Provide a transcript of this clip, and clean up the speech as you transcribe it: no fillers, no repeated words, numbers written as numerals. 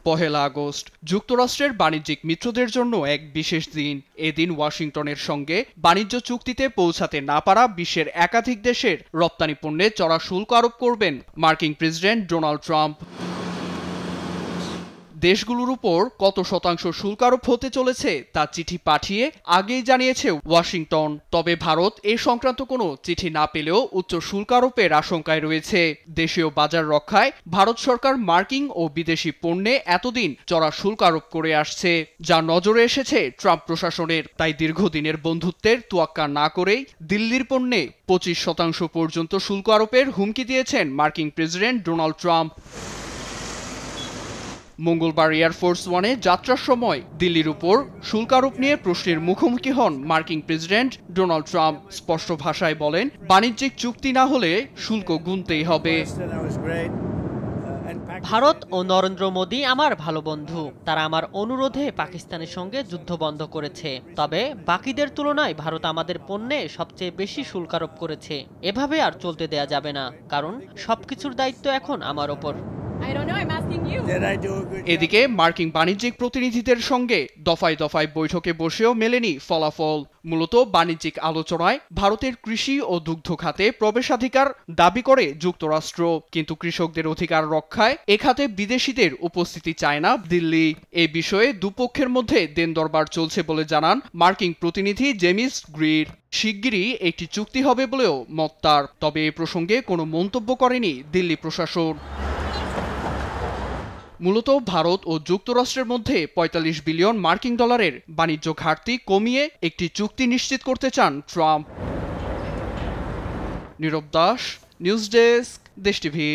পহেলা August যুক্তরাষ্ট্রের বাণিজ্যিক মিত্রদের জন্য এক বিশেষ দিন। এদিন ওয়াশিংটনের সঙ্গে বাণিজ্য চুক্তিতে পৌঁছাতে না পারা বিশ্বের একাধিক দেশের রপ্তানি পণ্যে চড়া শুল্ক আরোপ করবেন মার্কিন প্রেসিডেন্ট ডোনাল্ড ট্রাম্প। দেশগুলোর উপর কত শতাংশ শুল্ক আরোপ হতে চলেছে তা চিঠি পাঠিয়ে আগেই জানিয়েছে ওয়াশিংটন। তবে ভারত এ সংক্রান্ত কোনো চিঠি না পেলেও উচ্চ শুল্ক আরোপের আশঙ্কায় রয়েছে। দেশীয় বাজার রক্ষায় ভারত সরকার মার্কিন ও বিদেশি পণ্যে এতদিন চড়া শুল্ক আরোপ করে আসছে, যা নজরে এসেছে ট্রাম্প প্রশাসনের। তাই দীর্ঘদিনের বন্ধুত্বের তোয়াক্কা না করেই দিল্লির পণ্যে 25% পর্যন্ত শুল্ক আরোপের হুমকি দিয়েছেন মার্কিন প্রেসিডেন্ট ডোনাল্ড ট্রাম্প। মঙ্গলবার এয়ারফোর্স ওয়ানে যাত্রার সময় দিল্লির উপর শুল্ক আরোপ নিয়ে প্রশ্নের মুখোমুখি হন মার্কিন প্রেসিডেন্ট ডোনাল্ড ট্রাম্প। স্পষ্ট ভাষায় বলেন, বাণিজ্যিক চুক্তি না হলে শুল্ক গুনতেই হবে। ভারত ও নরেন্দ্র মোদী আমার ভালো বন্ধু। তারা আমার অনুরোধে পাকিস্তানের সঙ্গে যুদ্ধ বন্ধ করেছে। তবে বাকিদের তুলনায় ভারত আমাদের পণ্যে সবচেয়ে বেশি শুল্ক আরোপ করেছে। এভাবে আর চলতে দেয়া যাবে না, কারণ সবকিছুর দায়িত্ব এখন আমার ওপর। এদিকে মার্কিন বাণিজ্যিক প্রতিনিধিদের সঙ্গে দফায় দফায় বৈঠকে বসেও মেলেনি ফলাফল। মূলত বাণিজ্যিক আলোচনায় ভারতের কৃষি ও দুগ্ধ খাতে প্রবেশাধিকার দাবি করে যুক্তরাষ্ট্র, কিন্তু কৃষকদের অধিকার রক্ষায় এ খাতে বিদেশিদের উপস্থিতি চায় না দিল্লি। এই বিষয়ে দুপক্ষের মধ্যে দেন দরবার চলছে বলে জানান মার্কিন প্রতিনিধি জেমিস গ্রির। শিগগিরই একটি চুক্তি হবে বলেও মত তার। তবে এ প্রসঙ্গে কোনো মন্তব্য করেনি দিল্লি প্রশাসন। মূলত ভারত ও যুক্তরাষ্ট্রের মধ্যে 45 বিলিয়ন মার্কিন ডলারের বাণিজ্য ঘাটতি কমিয়ে একটি চুক্তি নিশ্চিত করতে চান ট্রাম্প। নীরব দাস, নিউজ ডেস্ক, দেশ টিভি।